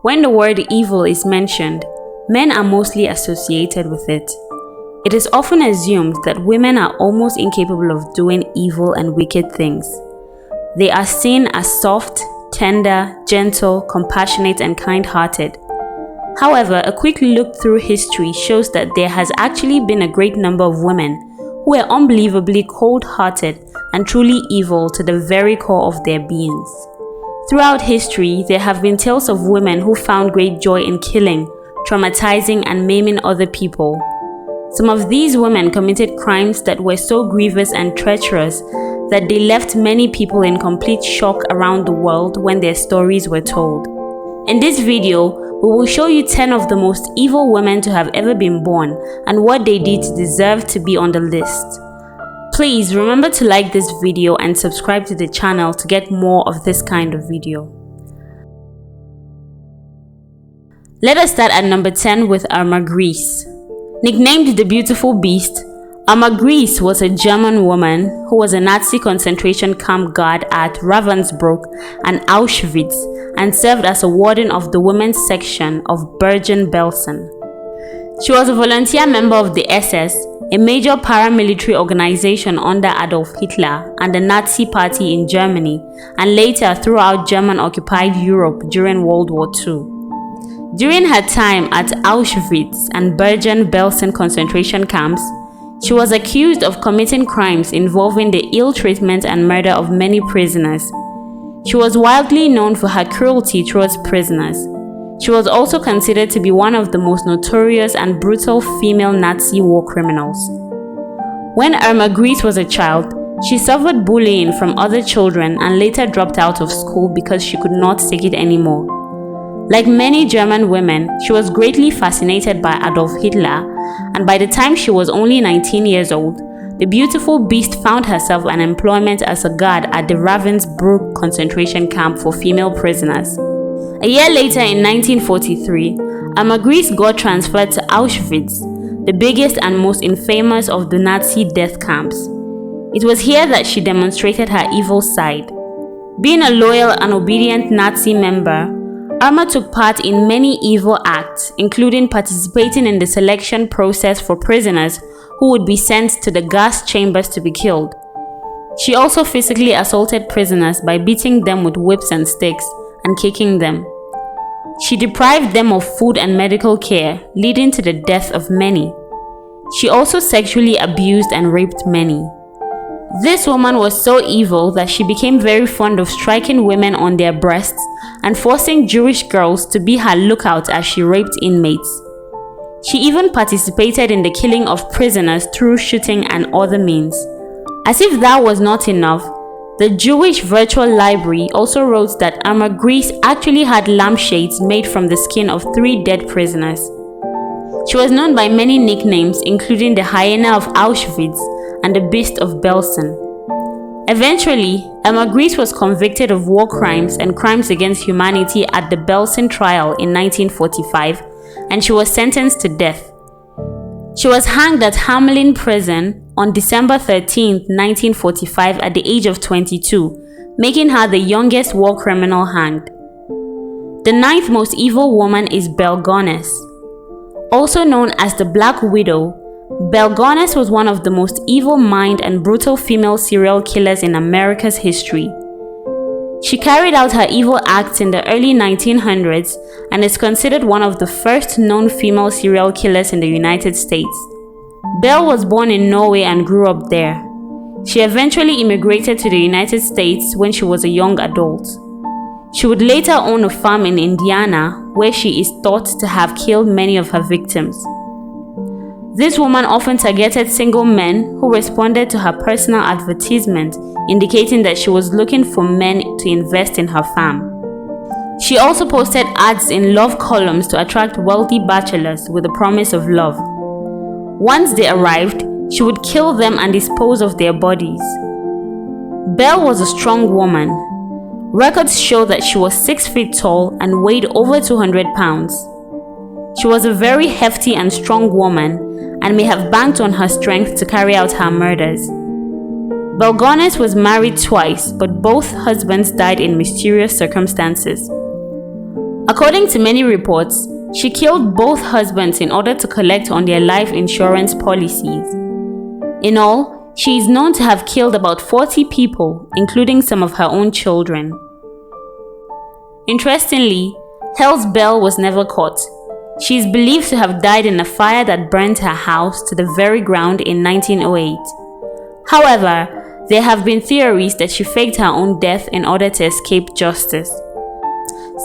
When the word evil is mentioned, men are mostly associated with it. It is often assumed that women are almost incapable of doing evil and wicked things. They are seen as soft, tender, gentle, compassionate, and kind-hearted. However, a quick look through history shows that there has actually been a great number of women who were unbelievably cold-hearted and truly evil to the very core of their beings. Throughout history, there have been tales of women who found great joy in killing, traumatizing, and maiming other people. Some of these women committed crimes that were so grievous and treacherous that they left many people in complete shock around the world when their stories were told. In this video, we will show you 10 of the most evil women to have ever been born and what they did to deserve to be on the list. Please remember to like this video and subscribe to the channel to get more of this kind of video. Let us start at number 10 with Irma Grese. Nicknamed the Beautiful Beast, Irma Grese was a German woman who was a Nazi concentration camp guard at Ravensbrück and Auschwitz and served as a warden of the women's section of Bergen-Belsen. She was a volunteer member of the SS, a major paramilitary organization under Adolf Hitler and the Nazi Party in Germany, and later throughout German-occupied Europe during World War II. During her time at Auschwitz and Bergen-Belsen concentration camps, she was accused of committing crimes involving the ill treatment and murder of many prisoners. She was widely known for her cruelty towards prisoners. She was also considered to be one of the most notorious and brutal female Nazi war criminals. When Irma Grese was a child, she suffered bullying from other children and later dropped out of school because she could not take it anymore. Like many German women, she was greatly fascinated by Adolf Hitler, and by the time she was only 19 years old, the beautiful beast found herself an employment as a guard at the Ravensbrück concentration camp for female prisoners. A year later, in 1943, Irma Grese got transferred to Auschwitz, the biggest and most infamous of the Nazi death camps. It was here that she demonstrated her evil side. Being a loyal and obedient Nazi member, Irma took part in many evil acts, including participating in the selection process for prisoners who would be sent to the gas chambers to be killed. She also physically assaulted prisoners by beating them with whips and sticks and kicking them. She deprived them of food and medical care, leading to the death of many. She also sexually abused and raped many. This woman was so evil that she became very fond of striking women on their breasts and forcing Jewish girls to be her lookout as she raped inmates. She even participated in the killing of prisoners through shooting and other means. As if that was not enough, the Jewish Virtual Library also wrote that Irma Grese actually had lampshades made from the skin of 3 dead prisoners. She was known by many nicknames, including the Hyena of Auschwitz and the Beast of Belsen. Eventually, Irma Grese was convicted of war crimes and crimes against humanity at the Belsen trial in 1945, and she was sentenced to death. She was hanged at Hamelin prison on December 13, 1945 at the age of 22, making her the youngest war criminal hanged. The 9th most evil woman is Belle Gunness. Also known as the Black Widow, Belle Gunness was one of the most evil-minded and brutal female serial killers in America's history. She carried out her evil acts in the early 1900s and is considered one of the first known female serial killers in the United States. Belle was born in Norway and grew up there. She eventually immigrated to the United States when she was a young adult. She would later own a farm in Indiana, where she is thought to have killed many of her victims. This woman often targeted single men who responded to her personal advertisement, indicating that she was looking for men to invest in her farm. She also posted ads in love columns to attract wealthy bachelors with the promise of love. Once they arrived, she would kill them and dispose of their bodies. Belle was a strong woman. Records show that she was 6 feet tall and weighed over 200 pounds. She was a very hefty and strong woman and may have banked on her strength to carry out her murders. Belle Gunness was married twice, but both husbands died in mysterious circumstances. According to many reports, she killed both husbands in order to collect on their life insurance policies. In all, she is known to have killed about 40 people, including some of her own children. Interestingly, Hell's Belle was never caught. She is believed to have died in a fire that burned her house to the very ground in 1908. However, there have been theories that she faked her own death in order to escape justice.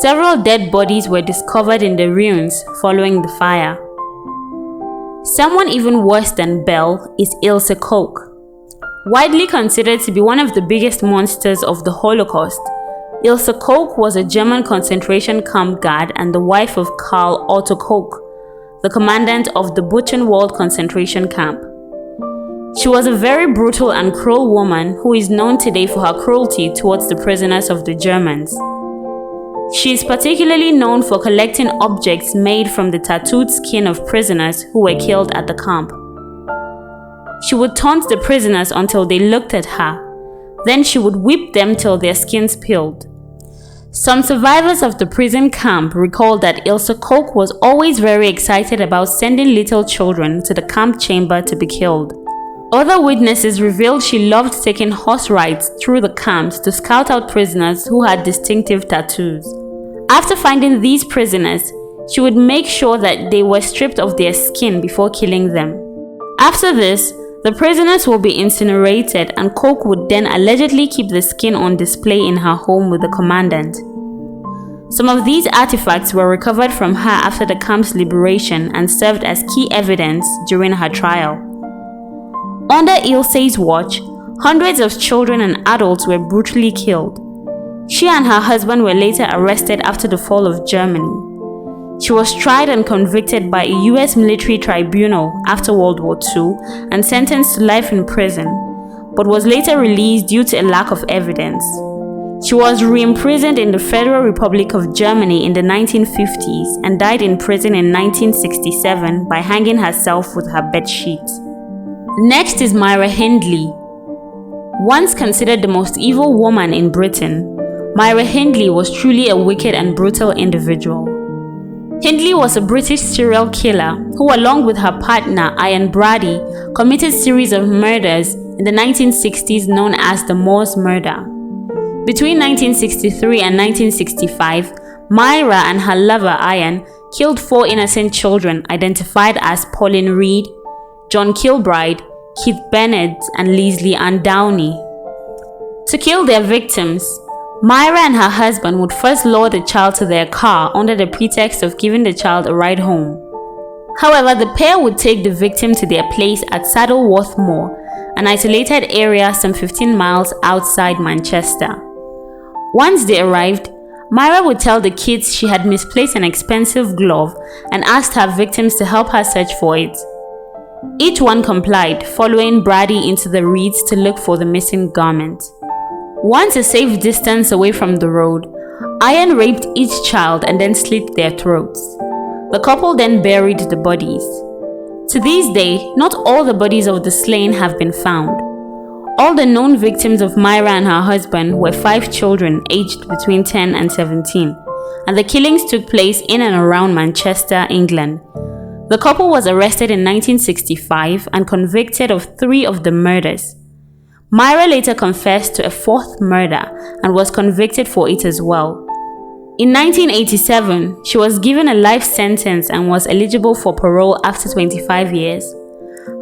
Several dead bodies were discovered in the ruins following the fire. Someone even worse than Belle is Ilse Koch. Widely considered to be one of the biggest monsters of the Holocaust, Ilse Koch was a German concentration camp guard and the wife of Karl Otto Koch, the commandant of the Buchenwald concentration camp. She was a very brutal and cruel woman who is known today for her cruelty towards the prisoners of the Germans. She is particularly known for collecting objects made from the tattooed skin of prisoners who were killed at the camp. She would taunt the prisoners until they looked at her. Then she would whip them till their skins peeled. Some survivors of the prison camp recall that Ilse Koch was always very excited about sending little children to the camp chamber to be killed. Other witnesses revealed she loved taking horse rides through the camps to scout out prisoners who had distinctive tattoos. After finding these prisoners, she would make sure that they were stripped of their skin before killing them. After this, the prisoners will be incinerated and Koch would then allegedly keep the skin on display in her home with the commandant. Some of these artifacts were recovered from her after the camp's liberation and served as key evidence during her trial. Under Ilse's watch, hundreds of children and adults were brutally killed. She and her husband were later arrested after the fall of Germany. She was tried and convicted by a US military tribunal after World War II and sentenced to life in prison, but was later released due to a lack of evidence. She was re-imprisoned in the Federal Republic of Germany in the 1950s and died in prison in 1967 by hanging herself with her bedsheet. Next is Myra Hindley. Once considered the most evil woman in Britain, Myra Hindley was truly a wicked and brutal individual. Hindley was a British serial killer who, along with her partner Ian Brady, committed a series of murders in the 1960s known as the Moors Murder. Between 1963 and 1965, Myra and her lover Ian killed 4 innocent children identified as Pauline Reed, John Kilbride, Keith Bennett, and Leslie Ann Downey. To kill their victims, Myra and her husband would first lure the child to their car under the pretext of giving the child a ride home. However, the pair would take the victim to their place at Saddleworth Moor, an isolated area some 15 miles outside Manchester. Once they arrived, Myra would tell the kids she had misplaced an expensive glove and asked her victims to help her search for it. Each one complied, following Brady into the reeds to look for the missing garment. Once a safe distance away from the road, Ian raped each child and then slit their throats. The couple then buried the bodies. To this day, not all the bodies of the slain have been found. All the known victims of Myra and her husband were 5 children aged between 10 and 17, and the killings took place in and around Manchester, England. The couple was arrested in 1965 and convicted of 3 of the murders. Myra later confessed to a 4th murder and was convicted for it as well. In 1987, she was given a life sentence and was eligible for parole after 25 years.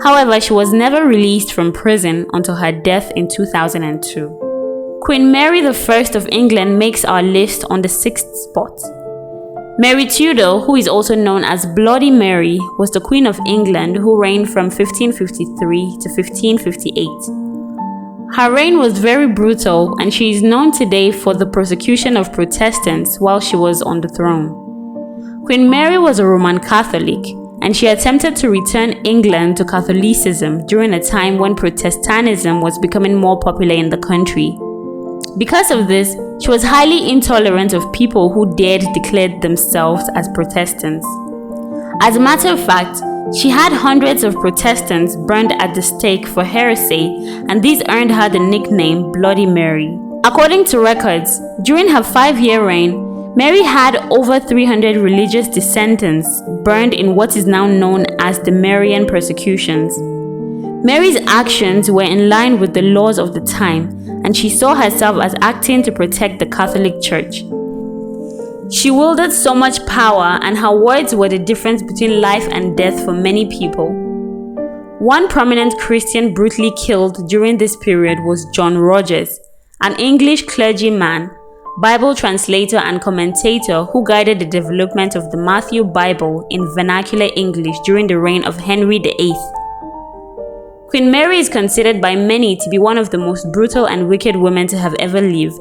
However, she was never released from prison until her death in 2002. Queen Mary I of England makes our list on the 6th spot. Mary Tudor, who is also known as Bloody Mary, was the Queen of England who reigned from 1553 to 1558. Her reign was very brutal, and she is known today for the persecution of Protestants while she was on the throne. Queen Mary was a Roman Catholic, and she attempted to return England to Catholicism during a time when Protestantism was becoming more popular in the country. Because of this, she was highly intolerant of people who dared declare themselves as Protestants. As a matter of fact, she had hundreds of Protestants burned at the stake for heresy, and these earned her the nickname Bloody Mary. According to records, during her 5-year reign, Mary had over 300 religious descendants burned in what is now known as the Marian persecutions. Mary's actions were in line with the laws of the time, and she saw herself as acting to protect the Catholic Church. She wielded so much power, and her words were the difference between life and death for many people. One prominent Christian brutally killed during this period was John Rogers, an English clergyman, Bible translator and commentator who guided the development of the Matthew Bible in vernacular English during the reign of Henry VIII. Queen Mary is considered by many to be one of the most brutal and wicked women to have ever lived.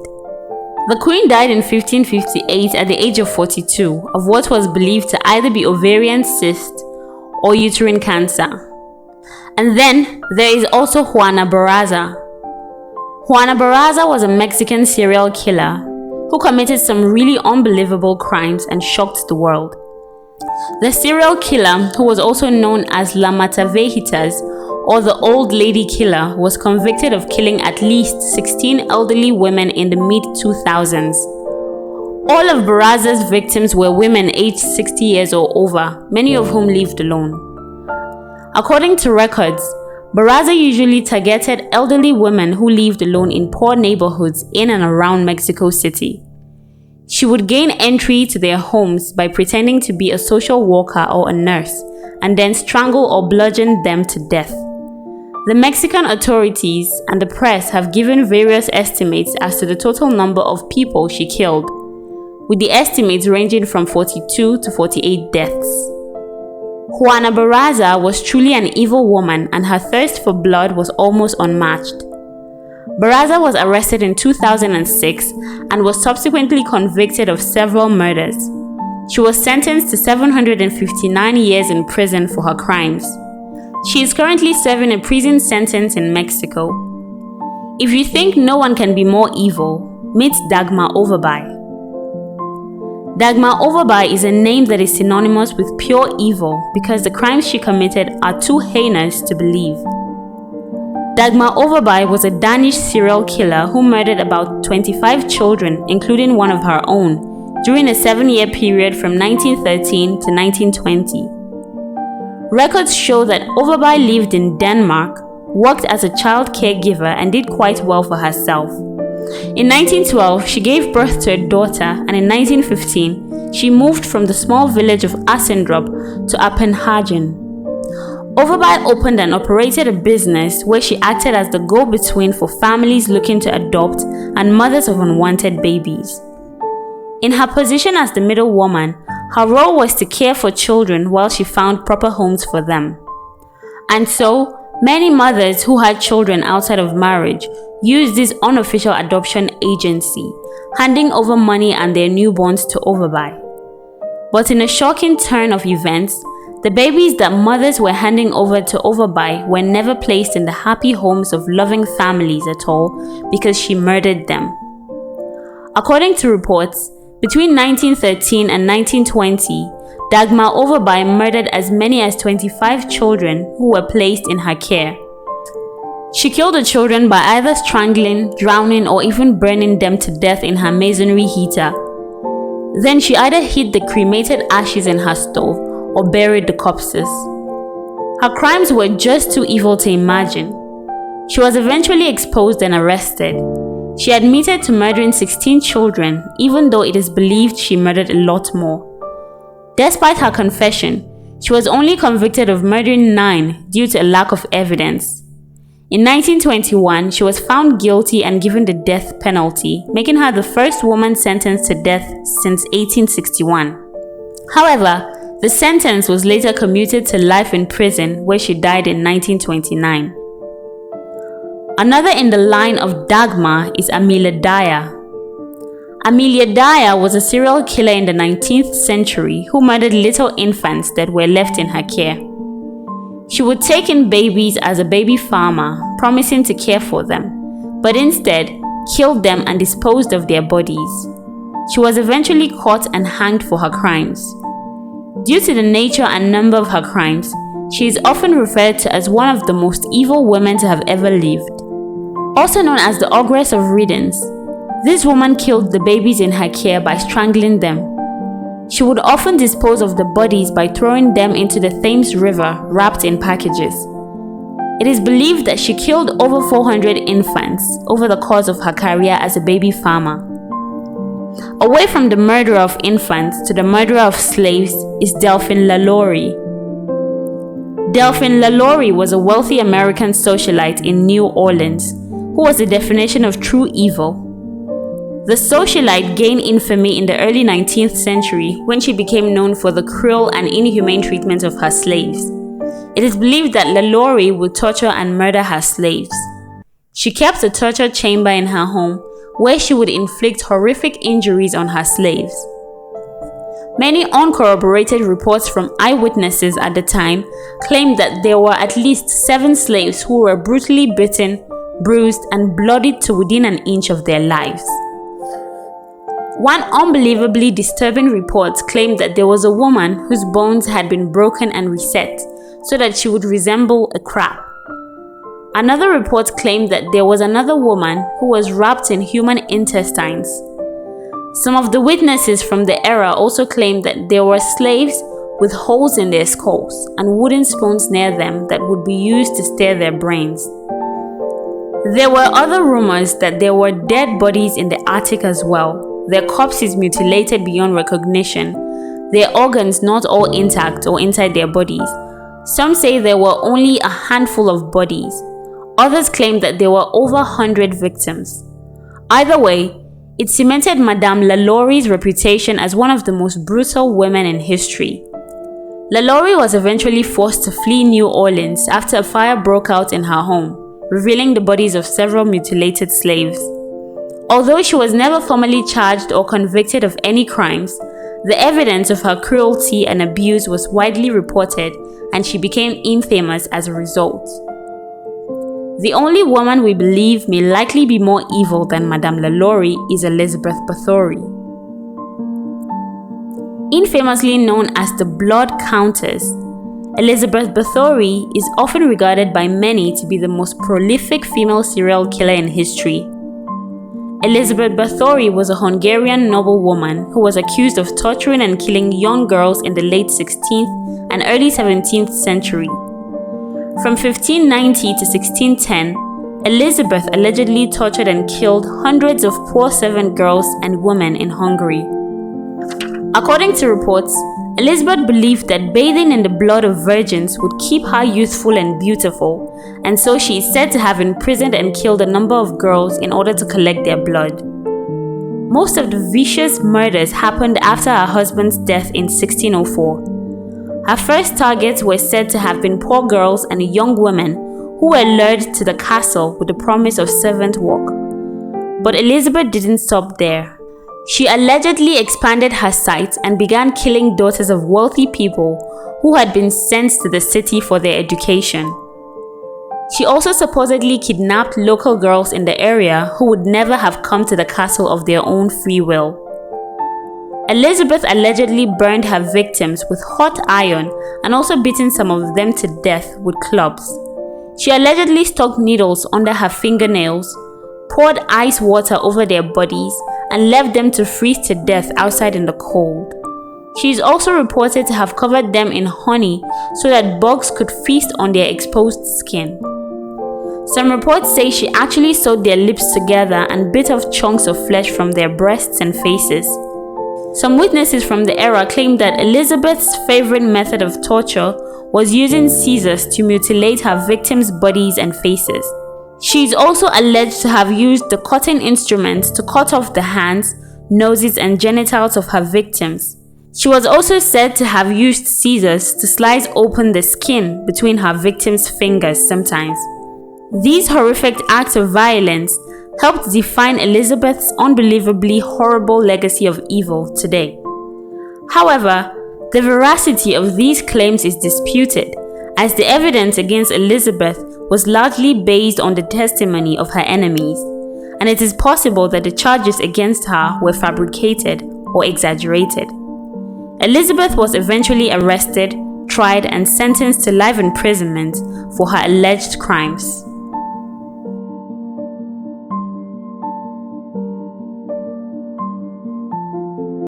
The Queen died in 1558 at the age of 42 of what was believed to either be ovarian cyst or uterine cancer. And then there is also Juana Barraza. Juana Barraza was a Mexican serial killer who committed some really unbelievable crimes and shocked the world. The serial killer, who was also known as La Matavejitas, or the Old Lady Killer, was convicted of killing at least 16 elderly women in the mid-2000s. All of Barraza's victims were women aged 60 years or over, many of whom lived alone. According to records, Barraza usually targeted elderly women who lived alone in poor neighborhoods in and around Mexico City. She would gain entry to their homes by pretending to be a social worker or a nurse, and then strangle or bludgeon them to death. The Mexican authorities and the press have given various estimates as to the total number of people she killed, with the estimates ranging from 42 to 48 deaths. Juana Barraza was truly an evil woman, and her thirst for blood was almost unmatched. Barraza was arrested in 2006 and was subsequently convicted of several murders. She was sentenced to 759 years in prison for her crimes. She is currently serving a prison sentence in Mexico. If you think no one can be more evil, meet Dagmar Overby. Dagmar Overby is a name that is synonymous with pure evil because the crimes she committed are too heinous to believe. Dagmar Overby was a Danish serial killer who murdered about 25 children, including one of her own, during a 7-year period from 1913 to 1920. Records show that Overby lived in Denmark, worked as a child caregiver, and did quite well for herself. In 1912, she gave birth to a daughter, and in 1915, she moved from the small village of Asendrup to Appenhagen. Overby opened and operated a business where she acted as the go-between for families looking to adopt and mothers of unwanted babies. In her position as the middlewoman, her role was to care for children while she found proper homes for them. And so, many mothers who had children outside of marriage used this unofficial adoption agency, handing over money and their newborns to Overby. But in a shocking turn of events, the babies that mothers were handing over to Overby were never placed in the happy homes of loving families at all because she murdered them. According to reports, between 1913 and 1920, Dagmar Overby murdered as many as 25 children who were placed in her care. She killed the children by either strangling, drowning, or even burning them to death in her masonry heater. Then she either hid the cremated ashes in her stove or buried the corpses. Her crimes were just too evil to imagine. She was eventually exposed and arrested. She admitted to murdering 16 children, even though it is believed she murdered a lot more. Despite her confession, she was only convicted of murdering 9 due to a lack of evidence. In 1921, she was found guilty and given the death penalty, making her the first woman sentenced to death since 1861. However, the sentence was later commuted to life in prison, where she died in 1929. Another in the line of Dagmar is Amelia Dyer. Amelia Dyer was a serial killer in the 19th century who murdered little infants that were left in her care. She would take in babies as a baby farmer, promising to care for them, but instead killed them and disposed of their bodies. She was eventually caught and hanged for her crimes. Due to the nature and number of her crimes, she is often referred to as one of the most evil women to have ever lived. Also known as the Ogress of Riddance, This woman killed the babies in her care by strangling them. She would often dispose of the bodies by throwing them into the Thames River wrapped in packages. It is believed that she killed over 400 infants over the course of her career as a baby farmer. Away from the murder of infants to the murder of slaves is Delphine LaLaurie. Delphine LaLaurie was a wealthy American socialite in New Orleans who was the definition of true evil. The socialite gained infamy in the early 19th century when she became known for the cruel and inhumane treatment of her slaves. It is believed that LaLaurie would torture and murder her slaves. She kept a torture chamber in her home where she would inflict horrific injuries on her slaves. Many uncorroborated reports from eyewitnesses at the time claimed that there were at least 7 slaves who were brutally beaten, bruised, and bloodied to within an inch of their lives. One unbelievably disturbing report claimed that there was a woman whose bones had been broken and reset so that she would resemble a crab. Another report claimed that there was another woman who was wrapped in human intestines. Some of the witnesses from the era also claimed that there were slaves with holes in their skulls and wooden spoons near them that would be used to stir their brains. There were other rumors that there were dead bodies in the attic as well, their corpses mutilated beyond recognition, their organs not all intact or inside their bodies. Some say there were only a handful of bodies. Others claim that there were over 100 victims. Either way, it cemented Madame LaLaurie's reputation as one of the most brutal women in history. LaLaurie was eventually forced to flee New Orleans after a fire broke out in her home, revealing the bodies of several mutilated slaves. Although she was never formally charged or convicted of any crimes, the evidence of her cruelty and abuse was widely reported, and she became infamous as a result. The only woman we believe may likely be more evil than Madame LaLaurie is Elizabeth Bathory. Infamously known as the Blood Countess, Elizabeth Bathory is often regarded by many to be the most prolific female serial killer in history. Elizabeth Bathory was a Hungarian noblewoman who was accused of torturing and killing young girls in the late 16th and early 17th century. From 1590 to 1610, Elizabeth allegedly tortured and killed hundreds of poor servant girls and women in Hungary. According to reports, Elizabeth believed that bathing in the blood of virgins would keep her youthful and beautiful, and so she is said to have imprisoned and killed a number of girls in order to collect their blood. Most of the vicious murders happened after her husband's death in 1604. Her first targets were said to have been poor girls and young women who were lured to the castle with the promise of servant work. But Elizabeth didn't stop there. She allegedly expanded her sites and began killing daughters of wealthy people who had been sent to the city for their education. She also supposedly kidnapped local girls in the area who would never have come to the castle of their own free will. Elizabeth allegedly burned her victims with hot iron and also beaten some of them to death with clubs. She allegedly stuck needles under her fingernails, poured ice water over their bodies, and left them to freeze to death outside in the cold. She is also reported to have covered them in honey so that bugs could feast on their exposed skin. Some reports say she actually sewed their lips together and bit off chunks of flesh from their breasts and faces. Some witnesses from the era claim that Elizabeth's favorite method of torture was using scissors to mutilate her victims' bodies and faces. She is also alleged to have used the cutting instruments to cut off the hands, noses, and genitals of her victims. She was also said to have used scissors to slice open the skin between her victims' fingers sometimes. These horrific acts of violence helped define Elizabeth's unbelievably horrible legacy of evil today. However, the veracity of these claims is disputed, as the evidence against Elizabeth was largely based on the testimony of her enemies, and it is possible that the charges against her were fabricated or exaggerated. Elizabeth was eventually arrested, tried, and sentenced to life imprisonment for her alleged crimes.